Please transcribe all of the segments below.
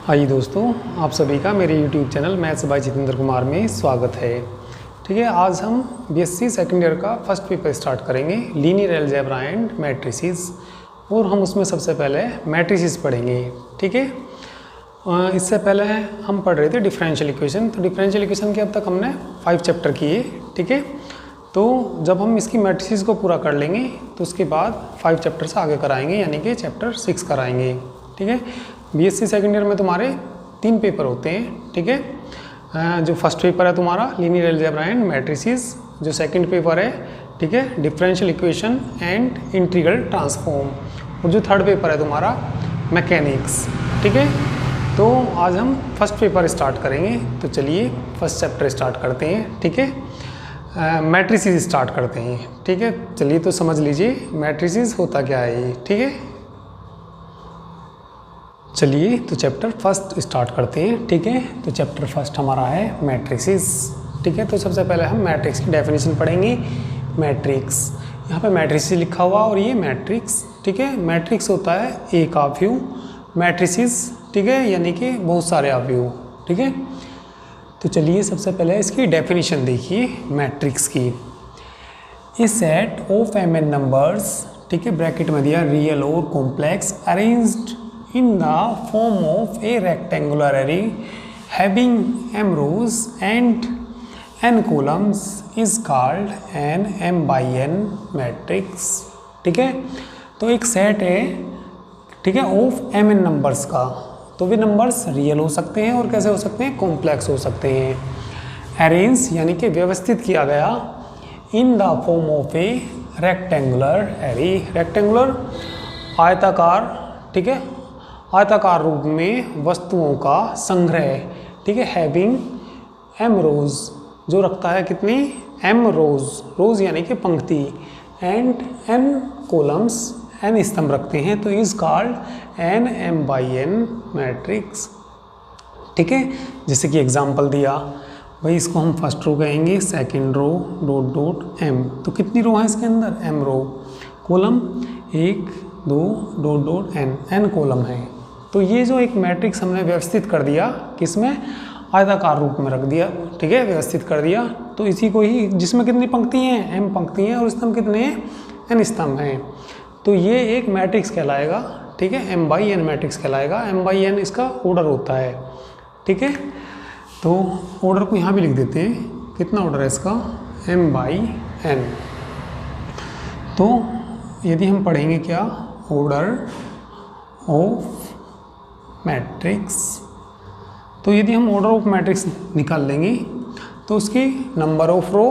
आइए दोस्तों, आप सभी का मेरे YouTube channel maths by Jitendra Kumar में स्वागत है। ठीक है, आज हम बीएससी सेकेंड ईयर का फर्स्ट पेपर स्टार्ट करेंगे, लीनियर अलजेब्रा एंड मैट्रिसेस, और हम उसमें सबसे पहले मैट्रिसेस पढ़ेंगे। ठीक है, इससे पहले हम पढ़ रहे थे डिफरेंशियल इक्वेशन। तो डिफरेंशियल इक्वेशन के अब तक हमने 5 चैप्टर किए। ठीक है, तो जब हम इसकी मैट्रिसेस को पूरा कर लेंगे तो उसके बाद 5 चैप्टर से आगे कराएंगे, यानी कि चैप्टर 6 कराएंगे। ठीक है, बीएससी सेकेंड ईयर में तुम्हारे 3 पेपर होते हैं। ठीक है, जो फर्स्ट पेपर है तुम्हारा लीनियर अलजेब्रा एंड मैट्रिसेस, जो सेकंड पेपर है ठीक है differential equation and integral transform, और जो थर्ड पेपर है तुम्हारा मैकेनिक्स। ठीक है, तो आज हम फर्स्ट पेपर स्टार्ट करेंगे। तो चलिए फर्स्ट चैप्टर स्टार्ट करते हैं। ठीक है, मैट्रिसेस स्टार्ट करते हैं। ठीक है, चलिए तो समझ लीजिए मैट्रिसेस होता क्या है ये। ठीक है, चलिए तो चैप्टर फर्स्ट स्टार्ट करते हैं। ठीक है, तो चैप्टर फर्स्ट हमारा है मैट्रिसेस। ठीक है, तो सबसे पहले हम मैट्रिक्स की डेफिनेशन पढ़ेंगे। मैट्रिक्स, यहाँ पे मैट्रिसेस लिखा हुआ और ये मैट्रिक्स। ठीक है, मैट्रिक्स होता है एक अवयव, मैट्रिसेस ठीक है यानी कि बहुत सारे अवयव। ठीक है, तो चलिए सबसे पहले इसकी डेफिनेशन देखिए मैट्रिक्स की। A set of m n numbers, ठीक है ब्रैकेट में दिया, रियल और complex, arranged in the form of a rectangular array having m rows and n columns is called an m by n matrix। ठीक है, तो एक सेट है ठीक है ऑफ एम एन नंबर्स का, तो वे नंबर्स रियल हो सकते हैं और कैसे हो सकते हैं, कॉम्प्लेक्स हो सकते हैं। अरेंज यानी कि व्यवस्थित किया गया, in the form of A rectangular array, rectangular आयताकार, ठीक है आयताकार रूप में वस्तुओं का संग्रह। ठीक है, हैविंग एम रोज, जो रखता है कितनी, एम रोज, रोज यानी कि पंक्ति, एंड एन कॉलम्स, एन स्तंभ रखते हैं, तो is called N M by N matrix. ठीक है, जैसे कि एग्जांपल दिया भाई, इसको हम फर्स्ट रो कहेंगे, second row dot dot m, तो कितनी रो है इसके अंदर, m row, column 1 2 dot dot n, n column है। तो ये जो एक मैट्रिक्स हमने व्यवस्थित कर दिया, किसमें, आयताकार रूप में रख दिया। ठीक है, व्यवस्थित कर दिया, तो इसी को ही, जिसमें कितनी पंक्ति हैं, एम पंक्ति हैं, और स्तंभ कितने हैं, एन स्तंभ हैं, तो ये एक मैट्रिक्स कहलाएगा। ठीक है, एम बाई एन मैट्रिक्स कहलाएगा। एम बाई एन इसका ऑर्डर होता है। ठीक है, तो ऑर्डर को यहाँ भी लिख देते हैं, कितना ऑर्डर है इसका, एम बाई एन। तो यदि हम पढ़ेंगे क्या, ऑर्डर ऑफ मैट्रिक्स, तो यदि हम ऑर्डर ऑफ मैट्रिक्स निकाल लेंगे तो उसकी नंबर ऑफ रो,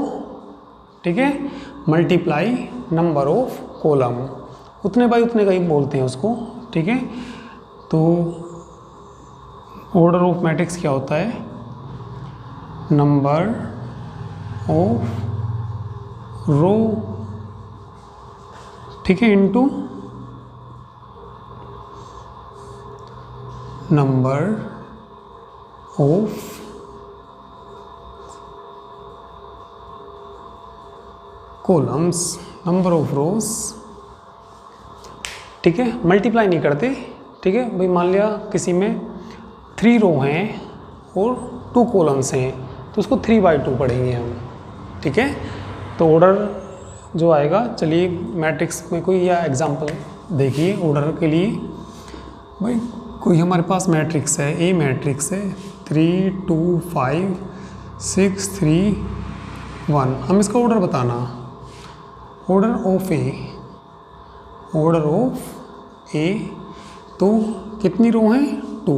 ठीक है मल्टीप्लाई नंबर ऑफ कॉलम, उतने बाई उतने का ही बोलते हैं उसको। ठीक है, तो ऑर्डर ऑफ मैट्रिक्स क्या होता है, नंबर ऑफ रो, ठीक है, into number of columns, number of रोज। ठीक है, मल्टीप्लाई नहीं करते। ठीक है भाई, मान लिया किसी में 3 रो हैं और 2 कॉलम्स हैं, तो उसको 3/2 पढ़ेंगे हम। ठीक है, तो ऑर्डर जो आएगा, चलिए मैट्रिक्स में कोई या एग्जांपल देखिए ऑर्डर के लिए। भाई कोई हमारे पास मैट्रिक्स है, ए मैट्रिक्स है, 3 2 5 6 3 1, हम इसका ऑर्डर बताना, order of A, order of A, तो कितनी रो हैं, 2,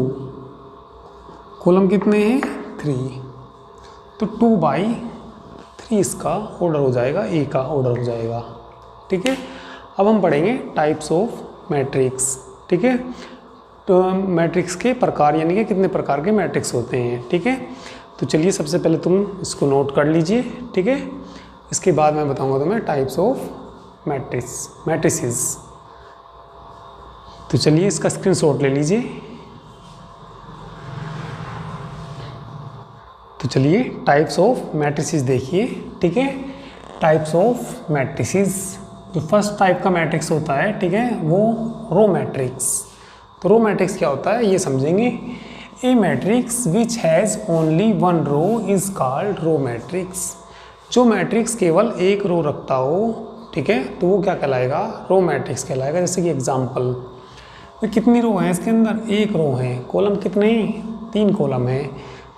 कॉलम कितने हैं, 3, तो 2/3 इसका ऑर्डर हो जाएगा, ए का ऑर्डर हो जाएगा। ठीक है, अब हम पढ़ेंगे टाइप्स ऑफ मैट्रिक्स। ठीक है, तो मैट्रिक्स के प्रकार, यानी कि कितने प्रकार के मैट्रिक्स होते हैं। ठीक है, तो चलिए सबसे पहले तुम इसको नोट कर लीजिए। ठीक है, इसके बाद मैं बताऊंगा तुम्हें टाइप्स ऑफ मैट्रिसेस। तो चलिए इसका स्क्रीनशॉट ले लीजिए। तो चलिए टाइप्स ऑफ मैट्रिसेस देखिए। ठीक है, टाइप्स ऑफ मैट्रिसेस, जो फर्स्ट टाइप का मैट्रिक्स होता है, ठीक है, वो रो मैट्रिक्स। तो रो मैट्रिक्स क्या होता है ये समझेंगे। A matrix which has only one row is called row matrix. जो मैट्रिक्स केवल एक रो रखता हो, ठीक है, तो वो क्या कहलाएगा, रो मैट्रिक्स कहलाएगा। जैसे कि एग्जाम्पल, तो कितनी रो हैं इसके अंदर, एक रो है, कॉलम कितने हैं, 3 कॉलम है,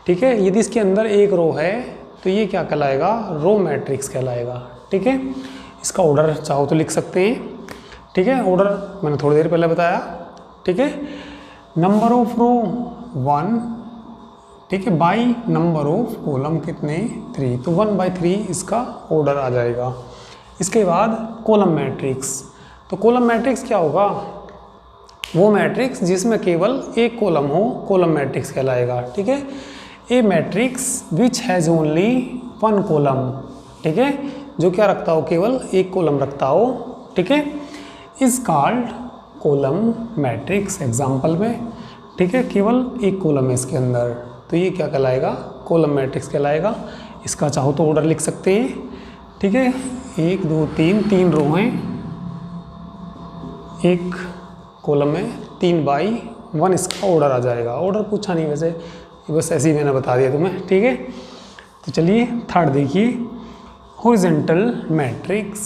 ठीक है। यदि इसके अंदर एक रो है तो ये क्या कहलाएगा, रो मैट्रिक्स कहलाएगा, ठीक है। इसका ऑर्डर चाहो तो लिख सकते हैं, ठीक है। ऑर्डर मैंने थोड़ी देर पहले बताया, ठीक है। नंबर ऑफ रो 1, ठीक है, बाई नंबर ऑफ कॉलम कितने, 3, तो 1/3 इसका ऑर्डर आ जाएगा। इसके बाद कॉलम मैट्रिक्स, तो कॉलम मैट्रिक्स क्या होगा, वो मैट्रिक्स जिसमें केवल एक कॉलम हो, कॉलम मैट्रिक्स कहलाएगा, ठीक है। A matrix which has only 1 column, ठीक है, जो क्या रखता हो, केवल एक कॉलम रखता हो, ठीक है, is called column matrix. Example में, ठीक है, केवल एक कॉलम है इसके अंदर, तो ये क्या कहलाएगा, कॉलम मैट्रिक्स कहलाएगा। इसका चाहो तो ऑर्डर लिख सकते हैं, ठीक है। 1 2 3 रो हैं, एक कॉलम में 3/1 इसका ऑर्डर आ जाएगा। ऑर्डर पूछा नहीं वैसे, बस ऐसे ही मैंने बता दिया तुम्हें, ठीक है। तो चलिए थर्ड देखिए, हॉरिजॉन्टल मैट्रिक्स,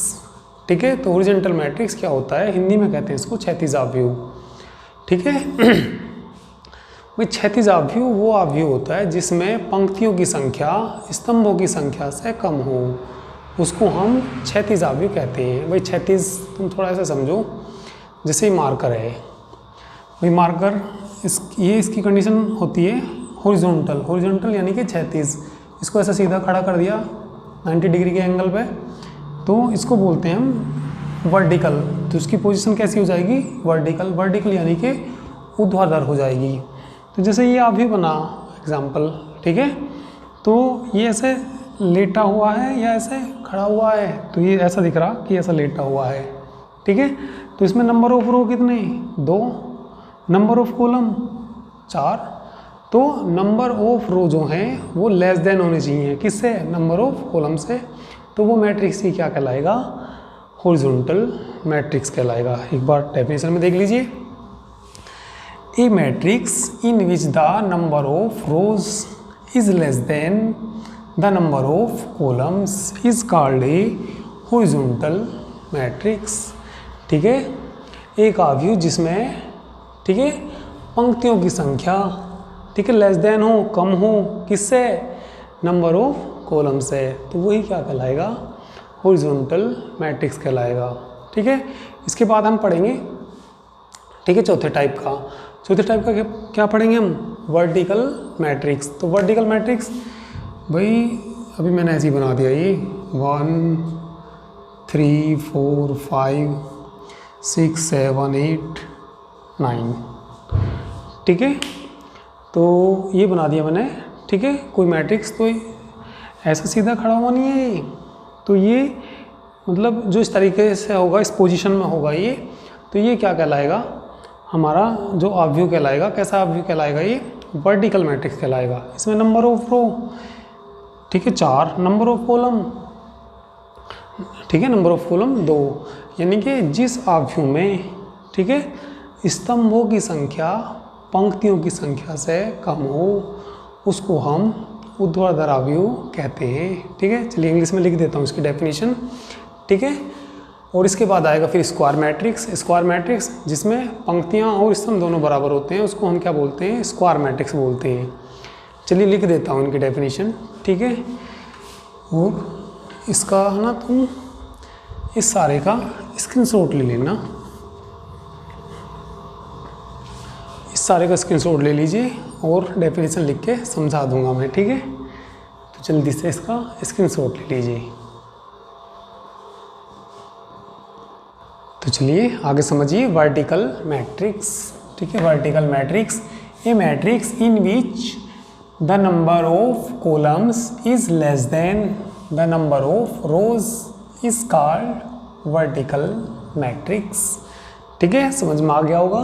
ठीक है। तो हॉरिजॉन्टल मैट्रिक्स क्या होता है, हिंदी में कहते हैं इसको क्षैतिज आव्यूह, ठीक है। भाई क्षैतिज आव्यूह वो आव्यूह होता है जिसमें पंक्तियों की संख्या स्तंभों की संख्या से कम हो, उसको हम क्षैतिज आव्यूह कहते हैं। भाई क्षैतिज तुम थोड़ा सा समझो, जैसे ही मार्कर है, भाई मार्कर ये इसकी कंडीशन होती है हॉरिजॉन्टल, हॉरिजॉन्टल यानी कि क्षैतिज। इसको ऐसा सीधा खड़ा कर दिया 90 डिग्री के एंगल पे, तो इसको बोलते हैं हम वर्टिकल। तो इसकी पोजीशन कैसी हो जाएगी, वर्टिकल, वर्टिकल यानी कि ऊर्ध्वाधर हो जाएगी। तो जैसे ये आव्यूह बना एग्जाम्पल, ठीक है, तो ये ऐसे लेटा हुआ है या ऐसे खड़ा हुआ है, तो ये ऐसा दिख रहा कि ऐसा लेटा हुआ है, ठीक है। तो इसमें नंबर ऑफ रो कितने, 2, नंबर ऑफ कॉलम 4, तो नंबर ऑफ रो जो हैं वो लेस देन होने चाहिए किससे, नंबर ऑफ कॉलम से, तो वो मैट्रिक्स ही क्या कहलाएगा, हॉरिजॉन्टल मैट्रिक्स कहलाएगा। एक बार डेफिनेशन में देख लीजिए, a matrix in which the number of rows is less than the number of columns is called a horizontal matrix, ठीक है। एक आव्यूह जिसमें, ठीक है, पंक्तियों की संख्या, ठीक है, लेस देन हो, कम हो, किससे, नंबर ऑफ कॉलम से, तो वही क्या कहलाएगा, हॉरिजॉन्टल मैट्रिक्स कहलाएगा, ठीक है। इसके बाद हम पढ़ेंगे, ठीक है, चौथे टाइप का क्या पढ़ेंगे हम, वर्टिकल मैट्रिक्स। तो वर्टिकल मैट्रिक्स भाई अभी मैंने ऐसे ही बना दिया, ये 1 3 4 5 6 7 8 9, ठीक है, तो ये बना दिया मैंने, ठीक है। कोई मैट्रिक्स तो ऐसा सीधा खड़ा हुआ नहीं है, तो ये मतलब जो इस तरीके से होगा, इस पोजीशन में होगा ये, तो ये क्या कहलाएगा, हमारा जो आव्यूह कहलाएगा, कैसा आव्यूह कहलाएगा, ये वर्टिकल मैट्रिक्स कहलाएगा। इसमें नंबर ऑफ रो, ठीक है, 4, नंबर ऑफ कॉलम, ठीक है, नंबर ऑफ कॉलम 2, यानी कि जिस आव्यूह में, ठीक है, स्तंभों की संख्या पंक्तियों की संख्या से कम हो, उसको हम ऊर्ध्वाधर आव्यूह कहते हैं, ठीक है। चलिए इंग्लिश में लिख देता हूँ इसकी डेफिनेशन, ठीक है। और इसके बाद आएगा फिर स्क्वायर मैट्रिक्स। स्क्वायर मैट्रिक्स जिसमें पंक्तियाँ और स्तंभ दोनों बराबर होते हैं, उसको हम क्या बोलते हैं, स्क्वायर मैट्रिक्स बोलते हैं। चलिए लिख देता हूँ इनकी डेफिनेशन, ठीक है। और इसका है ना, तुम इस सारे का स्क्रीनशॉट ले लेना, इस सारे का स्क्रीनशॉट ले लीजिए और डेफिनेशन लिख के समझा दूंगा मैं, ठीक है। तो जल्दी से इसका स्क्रीनशॉट ले लीजिए। तो चलिए आगे समझिए वर्टिकल मैट्रिक्स, ठीक है। Vertical matrix, a matrix in which the number of columns is less than the number of rows is called vertical matrix, ठीक है। समझ में आ गया होगा,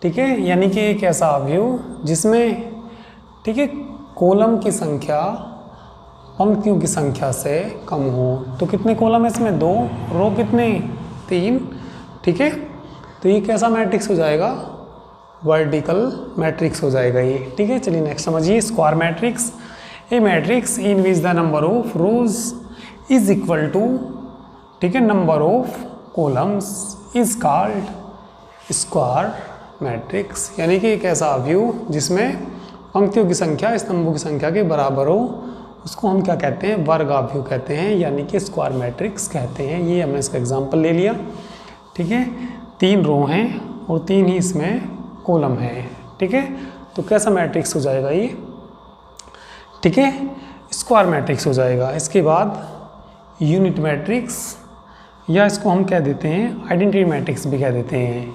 ठीक है। यानी कि एक ऐसा आव्यूह जिसमें, ठीक है, कॉलम की संख्या पंक्तियों की संख्या से कम हो। तो कितने कॉलम है इसमें, 2, रो कितने, 3, ठीक है। तो ये कैसा मैट्रिक्स हो जाएगा, वर्टिकल मैट्रिक्स हो जाएगा ये। ठीक है, चलिए नेक्स्ट समझिए square matrix. A matrix in which the number of rows is equal to, ठीक है, number of columns is called square matrix. यानी कि एक ऐसा व्यू जिसमें पंक्तियों की संख्या स्तंभों की संख्या के बराबर हो, उसको हम क्या कहते हैं, वर्ग आव्यूह कहते हैं, यानी कि स्क्वायर मैट्रिक्स कहते हैं। ये हमने इसका एग्जांपल ले लिया। ठीक है, 3 रो हैं और 3 ही इसमें कॉलम है। ठीक है, तो कैसा मैट्रिक्स हो जाएगा ये, ठीक है, स्क्वायर मैट्रिक्स हो जाएगा। इसके बाद यूनिट मैट्रिक्स, या इसको हम कह देते हैं आइडेंटिटी मैट्रिक्स भी कह देते हैं।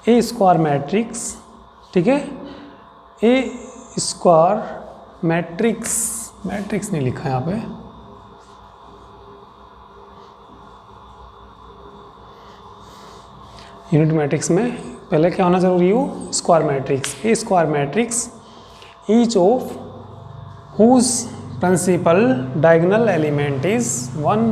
ए स्क्वायर मैट्रिक्स, ठीक है, ए स्क्वायर मैट्रिक्स, मैट्रिक्स नहीं लिखा है यहाँ पे, यूनिट मैट्रिक्स में पहले क्या होना जरूरी हो, square matrix. A square matrix each of whose principal diagonal element is 1,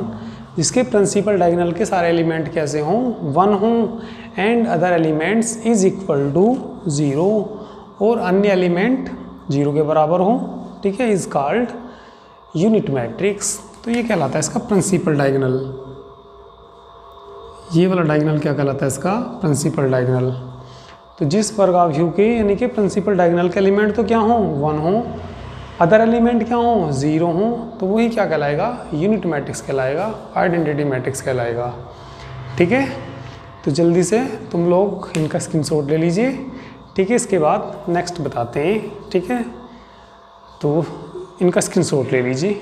जिसके प्रिंसिपल डायगोनल के सारे एलिमेंट कैसे हों, 1 हों, and other elements is equal to 0, और अन्य एलिमेंट 0 के बराबर हों। ठीक है, इज कॉल्ड यूनिट मैट्रिक्स। तो ये कहलाता है इसका प्रिंसिपल डायगोनल। ये वाला डायगोनल क्या कहलाता है इसका, प्रिंसिपल डायगोनल। तो जिस वर्ग आव्यूह के यानी कि प्रिंसिपल डायगोनल के एलिमेंट तो क्या हों, 1 हों, अदर एलिमेंट क्या हों, 0 हों, तो वही क्या कहलाएगा, यूनिट मैट्रिक्स कहलाएगा, आइडेंटिटी मैट्रिक्स कहलाएगा। ठीक है, तो जल्दी से तुम लोग इनका स्क्रीनशॉट ले लीजिए। ठीक है, इसके बाद नेक्स्ट बताते हैं। ठीक है, तो इनका स्क्रीनशॉट ले लीजिए।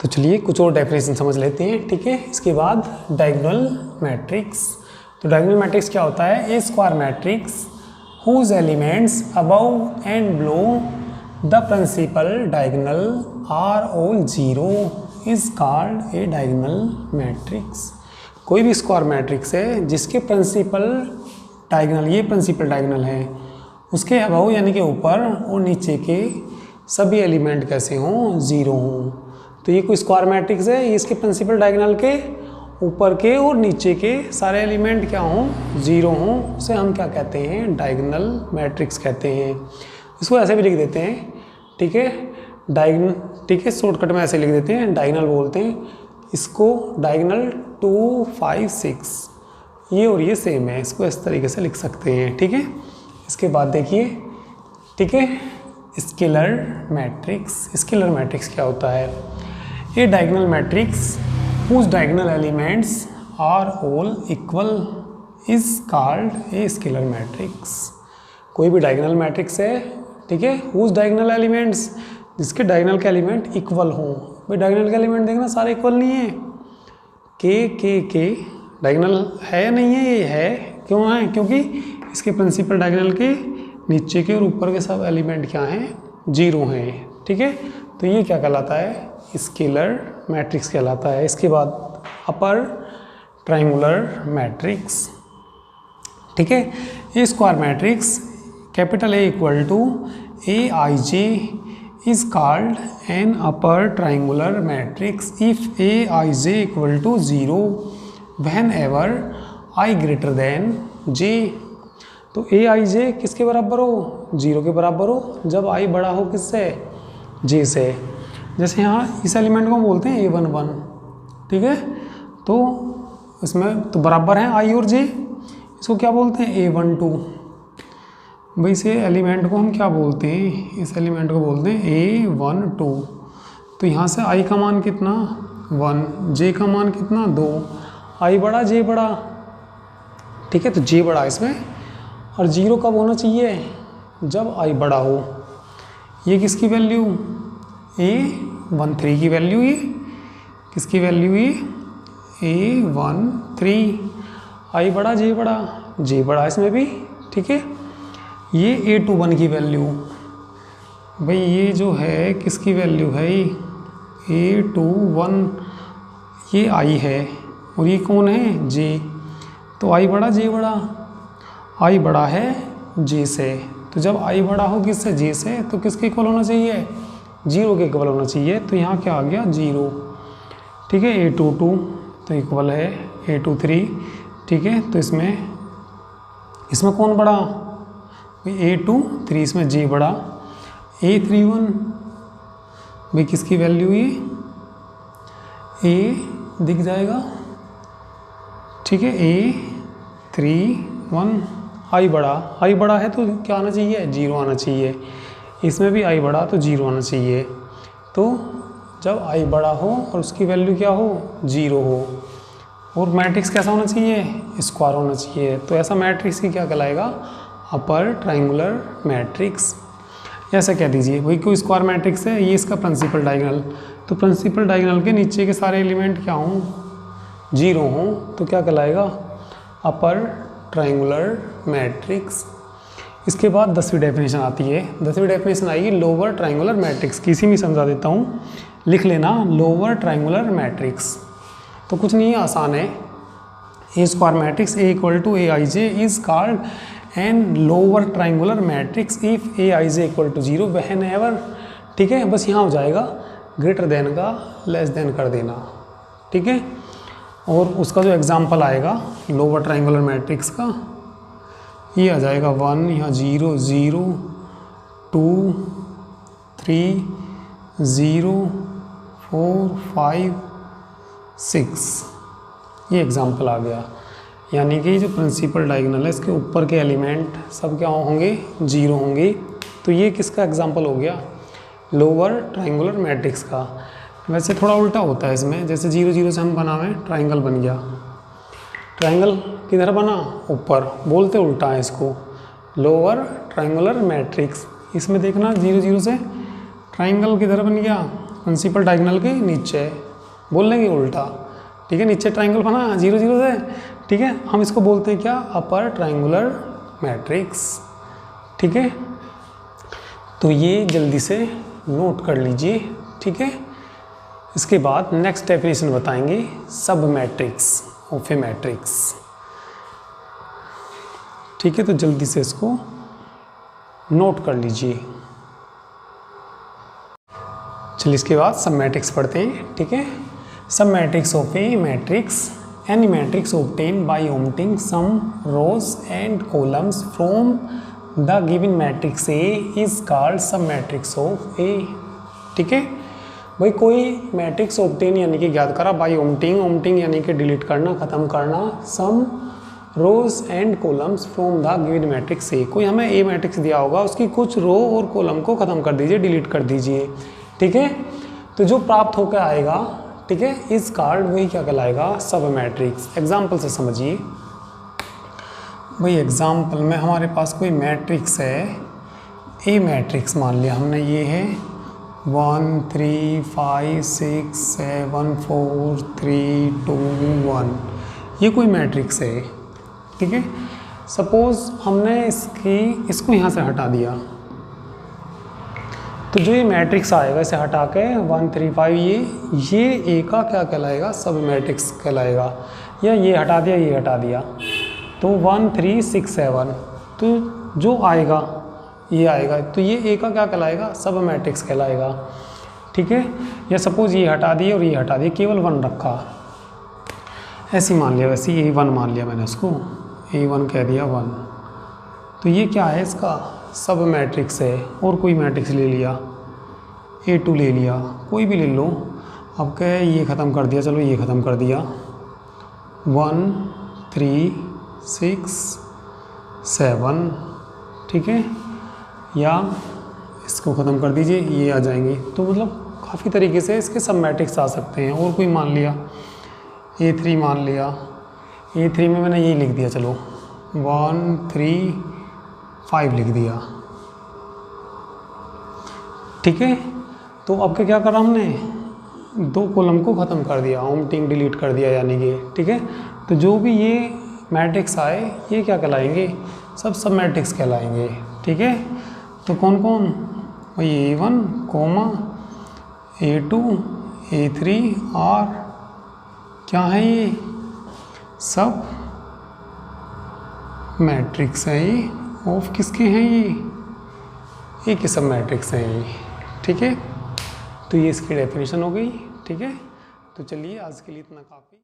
तो चलिए कुछ और डेफिनेशन समझ लेते हैं। ठीक है, इसके बाद डायगोनल मैट्रिक्स। तो डायगोनल मैट्रिक्स क्या होता है, a square matrix whose elements above and below the principal diagonal are all 0 is called a diagonal matrix. कोई भी स्क्वायर मैट्रिक्स है जिसके प्रिंसिपल डायगोनल, ये प्रिंसिपल डायगोनल है, उसके अबव यानी कि ऊपर और नीचे के सभी एलिमेंट कैसे हों, 0 हों, तो ये कोई स्क्वायर मैट्रिक्स है। इसके प्रिंसिपल डायगोनल के ऊपर के और नीचे के सारे एलिमेंट क्या हों, 0 हों, उसे हम क्या कहते हैं, डायगोनल मैट्रिक्स कहते हैं। इसको ऐसे भी लिख देते हैं। ठीक है, डायगोनल, ठीक है, शॉर्टकट में ऐसे लिख देते हैं, डायगोनल बोलते हैं इसको, डायगोनल 2, 5, 6, ये और ये सेम है, इसको इस तरीके से लिख सकते हैं। ठीक है, इसके बाद देखिए, ठीक है, स्केलर मैट्रिक्स। स्केलर मैट्रिक्स क्या होता है, a diagonal matrix whose diagonal elements are all equal is called a scalar matrix. कोई भी डायगोनल मैट्रिक्स है, ठीक है, हुज डायगोनल एलिमेंट्स, जिसके डायगोनल के एलिमेंट इक्वल हों। भाई डायगोनल के एलिमेंट देखना सारे इक्वल नहीं है, के डायगोनल है या नहीं है, ये है, क्यों है, क्योंकि इसके प्रिंसिपल डायगोनल के नीचे के और ऊपर के सब एलिमेंट क्या हैं, 0 हैं। ठीक है, तो ये क्या कहलाता है, स्केलर मैट्रिक्स कहलाता है। इसके बाद अपर ट्रायंगुलर मैट्रिक्स। ठीक है, a square matrix capital A equal to a i j is called an upper triangular matrix if aij equal to 0 whenever I greater than j। तो aij किसके बराबर हो, 0 के बराबर हो, जब i बड़ा हो किससे, j से। जैसे यहाँ इस एलिमेंट को बोलते हैं a11, ठीक है, तो इसमें तो बराबर हैं i और j, इसको क्या बोलते हैं, a12। भाई इस एलिमेंट को हम क्या बोलते हैं, इस एलिमेंट को बोलते हैं a12। तो यहाँ से i का मान कितना, 1, j का मान कितना, 2, i बड़ा j बड़ा, ठीक है, तो j बड़ा इसमें, और 0 कब होना चाहिए, जब i बड़ा हो। ये किसकी वैल्यू, a13 की वैल्यू, ये किसकी वैल्यू, ये a13, i बड़ा j बड़ा इसमें भी, ठीक है। ये a21 की वैल्यू, भाई ये जो है किसकी वैल्यू है, a21, ये i है, और ये कौन है, j, तो i बड़ा j बड़ा, i बड़ा है j से, तो जब i बड़ा हो किससे, j से, तो किसके इक्वल होना चाहिए, 0 के इक्वल होना चाहिए। तो यहाँ क्या आ गया, 0, ठीक है, a22 तो इक्वल है A2 3, ठीक है। तो इसमें कौन बड़ा, A2 3, इसमें J बड़ा, A3 1 भाई किसकी वैल्यू ये A दिख जाएगा, ठीक है। A3 1 I बड़ा है तो क्या आना चाहिए, 0 आना चाहिए। इसमें भी I बड़ा तो 0 आना चाहिए। तो जब I बड़ा हो और उसकी वैल्यू क्या हो, 0 हो, और मैट्रिक्स कैसा होना चाहिए, स्क्वायर होना चाहिए। तो ऐसा मैट्रिक्स की क्या कहलाएगा, अपर ट्रायंगुलर मैट्रिक्स। ऐसा कह दीजिए वही कोई स्क्वायर मैट्रिक्स है, ये इसका प्रिंसिपल डायगोनल, तो प्रिंसिपल डायगोनल के नीचे के सारे एलिमेंट क्या हों, 0 हों, तो क्या कहलाएगा, अपर ट्रायंगुलर मैट्रिक्स। इसके बाद 10वीं डेफिनेशन आती है। 10वीं डेफिनेशन आएगी लोअर ट्रायंगुलर मैट्रिक्स की। इसी में समझा देता हूँ, लिख लेना लोअर ट्रायंगुलर मैट्रिक्स। तो कुछ नहीं है, आसान है। A square matrix A = Aij is called an lower triangular matrix if Aij = 0 whenever, ठीक है। बस यहाँ हो जाएगा ग्रेटर देन का लेस देन कर देना, ठीक है। और उसका जो एग्जाम्पल आएगा लोअर ट्रायंगुलर मैट्रिक्स का, ये आ जाएगा 1, यहाँ 0 0 2 3 0 4 5 6, ये एग्जाम्पल आ गया। यानी कि जो प्रिंसिपल डायगोनल है इसके ऊपर के एलिमेंट सब क्या होंगे, 0 होंगे। तो ये किसका एग्जाम्पल हो गया, लोअर ट्रायंगुलर मैट्रिक्स का। वैसे थोड़ा उल्टा होता है इसमें, जैसे 0 0 से हम बनावे ट्रायंगल बन गया, ट्रायंगल किधर बना, ऊपर, बोलते उल्टा है इसको, लोअर ट्रायंगुलर मैट्रिक्स। इसमें देखना 0 0 से ट्रायंगल किधर बन गया, प्रिंसिपल डायगोनल के नीचे, बोल लेंगे उल्टा, ठीक है। नीचे ट्रायंगल बना 0 0 से, ठीक है। हम इसको बोलते हैं क्या, अपर ट्रायंगुलर मैट्रिक्स, ठीक है। तो ये जल्दी से नोट कर लीजिए, ठीक है। इसके बाद नेक्स्ट डेफिनेशन बताएंगे सब मैट्रिक्स ऑफ ए मैट्रिक्स, ठीक है। तो जल्दी से इसको नोट कर लीजिए। चलिए इसके बाद सब मैट्रिक्स पढ़ते हैं, ठीक है। Sub matrix of a matrix, any matrix obtain by omitting some rows and columns from the given matrix A is called sub matrix of A, ठीक है। भाई कोई मैट्रिक्स ऑब्टेन यानी कि ज्ञात करा बाय ओमिटिंग, ओमिटिंग यानी कि डिलीट करना, ख़त्म करना, some rows and columns from the given matrix A. कोई हमें ए मैट्रिक्स दिया होगा, उसकी कुछ रो और कॉलम को ख़त्म कर दीजिए, डिलीट कर दीजिए, ठीक है। तो जो प्राप्त होकर आएगा, ठीक है, इस कार्ड वही क्या कहलाएगा, सब मैट्रिक्स। एग्जाम्पल से समझिए भाई, एग्जाम्पल में हमारे पास कोई मैट्रिक्स है, ए मैट्रिक्स मान लिया हमने, ये है 1 3 5 6 7 4 3 2 1, ये कोई मैट्रिक्स है, ठीक है। सपोज हमने इसको यहाँ से हटा दिया, तो जो ये मैट्रिक्स आएगा इसे हटा के 1 3 5, ये ए का क्या कहलाएगा, सब मैट्रिक्स कहलाएगा। या ये हटा दिया, ये हटा दिया, तो 1 3 6 7, तो जो आएगा ये आएगा, तो ये ए का क्या कहलाएगा, सब मैट्रिक्स कहलाएगा, ठीक है। या सपोज ये हटा दिए और ये हटा दिए, केवल 1 रखा, ऐसे मान लिया, वैसे A1 मान लिया मैंने, उसको A1 कह दिया 1, तो ये क्या है, इसका सब मैट्रिक्स है। और कोई मैट्रिक्स ले लिया, A2 ले लिया, कोई भी ले लो। अब क्या है, ये ख़त्म कर दिया, चलो ये ख़त्म कर दिया, 1 3 6 7, ठीक है। या इसको ख़त्म कर दीजिए, ये आ जाएंगे। तो मतलब काफ़ी तरीके से इसके सब मैट्रिक्स आ सकते हैं। और कोई मान लिया A3 मान लिया, A3 में मैंने यही लिख दिया, चलो 1 3 5 लिख दिया, ठीक है। तो अब क्या करा हमने, 2 कॉलम को ख़त्म कर दिया, ओमिटिंग डिलीट कर दिया यानी कि, ठीक है। तो जो भी ये मैट्रिक्स आए ये क्या कहलाएंगे, सब मैट्रिक्स कहलाएंगे, ठीक है। तो कौन कौन, भाई A1 A2 A3 और क्या है, ये सब मैट्रिक्स है। ये ऑफ किसके हैं, ये के सब मैट्रिक्स हैं ये, ठीक है। तो ये इसकी डेफिनेशन हो गई, ठीक है। तो चलिए आज के लिए इतना काफ़ी।